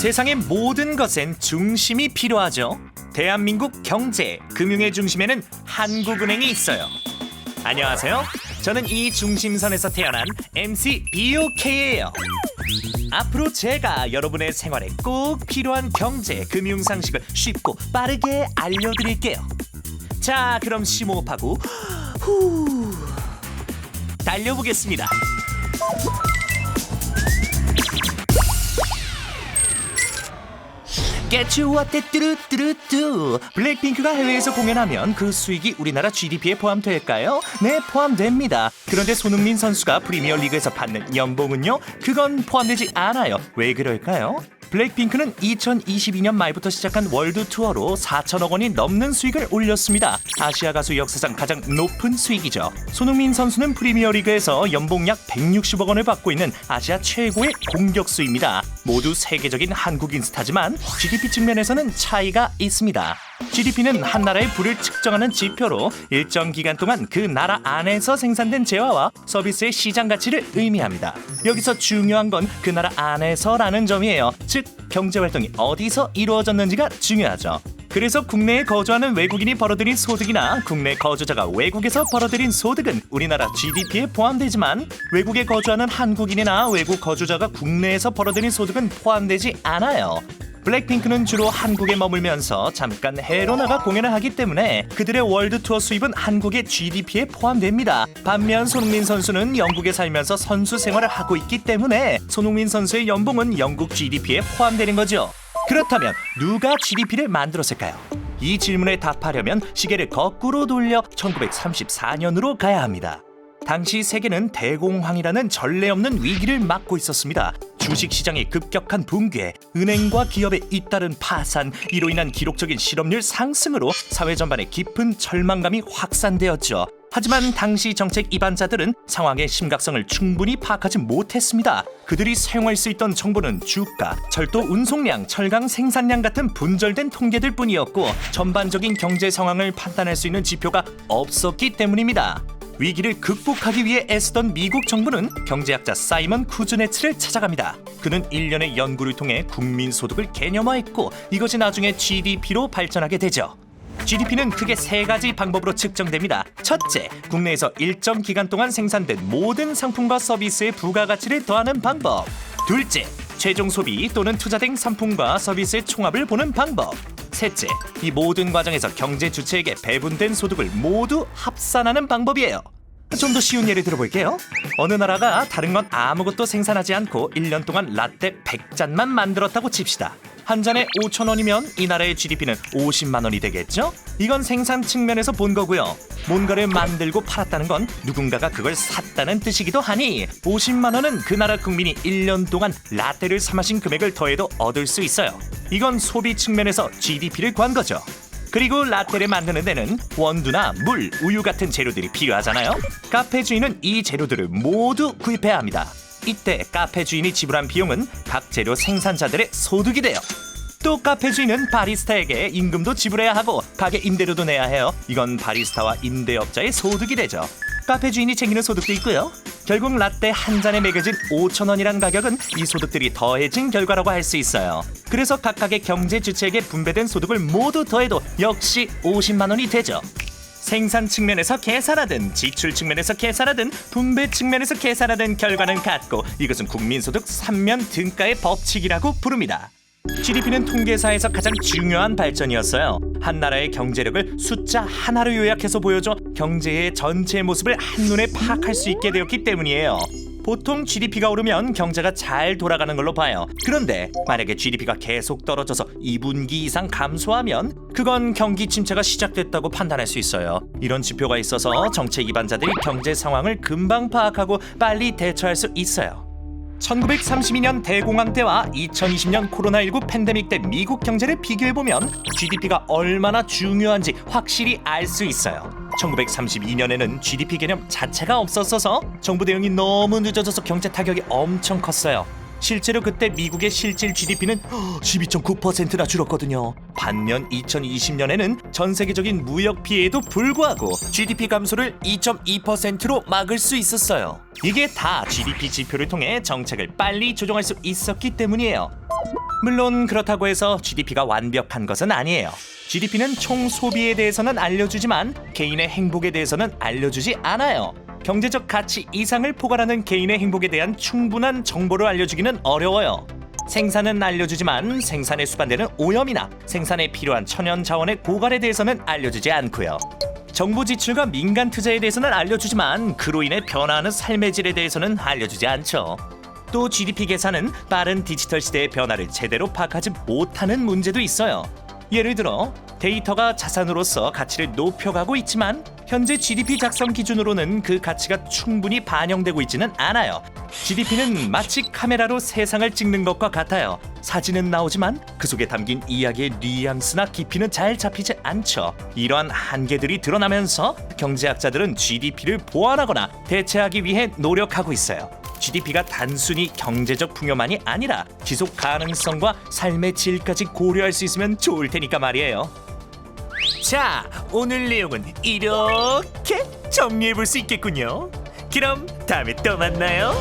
세상의 모든 것엔 중심이 필요하죠. 대한민국 경제, 금융의 중심에는 한국은행이 있어요. 안녕하세요. 저는 이 중심선에서 태어난 MC BOK예요. 앞으로 제가 여러분의 생활에 꼭 필요한 경제, 금융 상식을 쉽고 빠르게 알려드릴게요. 자, 그럼 심호흡하고 후 달려보겠습니다. Get you what that 뚜루뚜루뚜. 블랙핑크가 해외에서 공연하면 그 수익이 우리나라 GDP에 포함될까요? 네, 포함됩니다. 그런데 손흥민 선수가 프리미어리그에서 받는 연봉은요? 그건 포함되지 않아요. 왜 그럴까요? 블랙핑크는 2022년 말부터 시작한 월드 투어로 4천억 원이 넘는 수익을 올렸습니다. 아시아 가수 역사상 가장 높은 수익이죠. 손흥민 선수는 프리미어리그에서 연봉 약 160억 원을 받고 있는 아시아 최고의 공격수입니다. 모두 세계적인 한국인 스타지만 GDP 측면에서는 차이가 있습니다. GDP는 한 나라의 부를 측정하는 지표로 일정 기간 동안 그 나라 안에서 생산된 재화와 서비스의 시장 가치를 의미합니다. 여기서 중요한 건 그 나라 안에서라는 점이에요. 즉, 경제활동이 어디서 이루어졌는지가 중요하죠. 그래서 국내에 거주하는 외국인이 벌어들인 소득이나 국내 거주자가 외국에서 벌어들인 소득은 우리나라 GDP에 포함되지만 외국에 거주하는 한국인이나 외국 거주자가 국내에서 벌어들인 소득은 포함되지 않아요. 블랙핑크는 주로 한국에 머물면서 잠깐 해외로 나가 공연을 하기 때문에 그들의 월드 투어 수입은 한국의 GDP에 포함됩니다. 반면 손흥민 선수는 영국에 살면서 선수 생활을 하고 있기 때문에 손흥민 선수의 연봉은 영국 GDP에 포함되는 거죠. 그렇다면 누가 GDP를 만들었을까요? 이 질문에 답하려면 시계를 거꾸로 돌려 1934년으로 가야 합니다. 당시 세계는 대공황이라는 전례 없는 위기를 맞고 있었습니다. 주식시장의 급격한 붕괴, 은행과 기업의 잇따른 파산, 이로 인한 기록적인 실업률 상승으로 사회 전반에 깊은 절망감이 확산되었죠. 하지만 당시 정책 입안자들은 상황의 심각성을 충분히 파악하지 못했습니다. 그들이 사용할 수 있던 정보는 주가, 철도 운송량, 철강 생산량 같은 분절된 통계들 뿐이었고 전반적인 경제 상황을 판단할 수 있는 지표가 없었기 때문입니다. 위기를 극복하기 위해 애쓰던 미국 정부는 경제학자 사이먼 쿠즈네츠를 찾아갑니다. 그는 1년의 연구를 통해 국민소득을 개념화했고 이것이 나중에 GDP로 발전하게 되죠. GDP는 크게 세 가지 방법으로 측정됩니다. 첫째, 국내에서 일정 기간 동안 생산된 모든 상품과 서비스의 부가가치를 더하는 방법. 둘째, 최종 소비 또는 투자된 상품과 서비스의 총합을 보는 방법. 셋째, 이 모든 과정에서 경제 주체에게 배분된 소득을 모두 합산하는 방법이에요. 좀 더 쉬운 예를 들어볼게요. 어느 나라가 다른 건 아무것도 생산하지 않고 1년 동안 라떼 100잔만 만들었다고 칩시다. 한 잔에 5,000원이면 이 나라의 GDP는 50만 원이 되겠죠? 이건 생산 측면에서 본 거고요. 뭔가를 만들고 팔았다는 건 누군가가 그걸 샀다는 뜻이기도 하니 50만 원은 그 나라 국민이 1년 동안 라떼를 사 마신 금액을 더해도 얻을 수 있어요. 이건 소비 측면에서 GDP를 구한 거죠. 그리고 라떼를 만드는 데는 원두나 물, 우유 같은 재료들이 필요하잖아요. 카페 주인은 이 재료들을 모두 구입해야 합니다. 이때 카페 주인이 지불한 비용은 각 재료 생산자들의 소득이 돼요. 또 카페 주인은 바리스타에게 임금도 지불해야 하고 가게 임대료도 내야 해요. 이건 바리스타와 임대업자의 소득이 되죠. 카페 주인이 챙기는 소득도 있고요. 결국 라떼 한 잔에 매겨진 5,000원이란 가격은 이 소득들이 더해진 결과라고 할 수 있어요. 그래서 각각의 경제 주체에게 분배된 소득을 모두 더해도 역시 50만 원이 되죠. 생산 측면에서 계산하든 지출 측면에서 계산하든 분배 측면에서 계산하든 결과는 같고 이것은 국민소득 3면 등가의 법칙이라고 부릅니다. GDP는 통계사에서 가장 중요한 발전이었어요. 한 나라의 경제력을 숫자 하나로 요약해서 보여줘 경제의 전체 모습을 한눈에 파악할 수 있게 되었기 때문이에요. 보통 GDP가 오르면 경제가 잘 돌아가는 걸로 봐요. 그런데 만약에 GDP가 계속 떨어져서 2분기 이상 감소하면 그건 경기 침체가 시작됐다고 판단할 수 있어요. 이런 지표가 있어서 정책 입안자들이 경제 상황을 금방 파악하고 빨리 대처할 수 있어요. 1932년 대공황 때와 2020년 코로나19 팬데믹 때 미국 경제를 비교해보면 GDP가 얼마나 중요한지 확실히 알 수 있어요. 1932년에는 GDP 개념 자체가 없었어서 정부 대응이 너무 늦어져서 경제 타격이 엄청 컸어요. 실제로 그때 미국의 실질 GDP는 12.9%나 줄었거든요. 반면 2020년에는 전 세계적인 무역 피해에도 불구하고 GDP 감소를 2.2%로 막을 수 있었어요. 이게 다 GDP 지표를 통해 정책을 빨리 조정할 수 있었기 때문이에요. 물론 그렇다고 해서 GDP가 완벽한 것은 아니에요. GDP는 총 소비에 대해서는 알려주지만 개인의 행복에 대해서는 알려주지 않아요. 경제적 가치 이상을 포괄하는 개인의 행복에 대한 충분한 정보를 알려주기는 어려워요. 생산은 알려주지만 생산에 수반되는 오염이나 생산에 필요한 천연 자원의 고갈에 대해서는 알려주지 않고요. 정부 지출과 민간 투자에 대해서는 알려주지만 그로 인해 변화하는 삶의 질에 대해서는 알려주지 않죠. 또 GDP 계산은 빠른 디지털 시대의 변화를 제대로 파악하지 못하는 문제도 있어요. 예를 들어 데이터가 자산으로서 가치를 높여가고 있지만 현재 GDP 작성 기준으로는 그 가치가 충분히 반영되고 있지는 않아요. GDP는 마치 카메라로 세상을 찍는 것과 같아요. 사진은 나오지만 그 속에 담긴 이야기의 뉘앙스나 깊이는 잘 잡히지 않죠. 이러한 한계들이 드러나면서 경제학자들은 GDP를 보완하거나 대체하기 위해 노력하고 있어요. GDP가 단순히 경제적 풍요만이 아니라 지속 가능성과 삶의 질까지 고려할 수 있으면 좋을 테니까 말이에요. 자, 오늘 내용은 이렇게 정리해 볼 수 있겠군요. 그럼 다음에 또 만나요.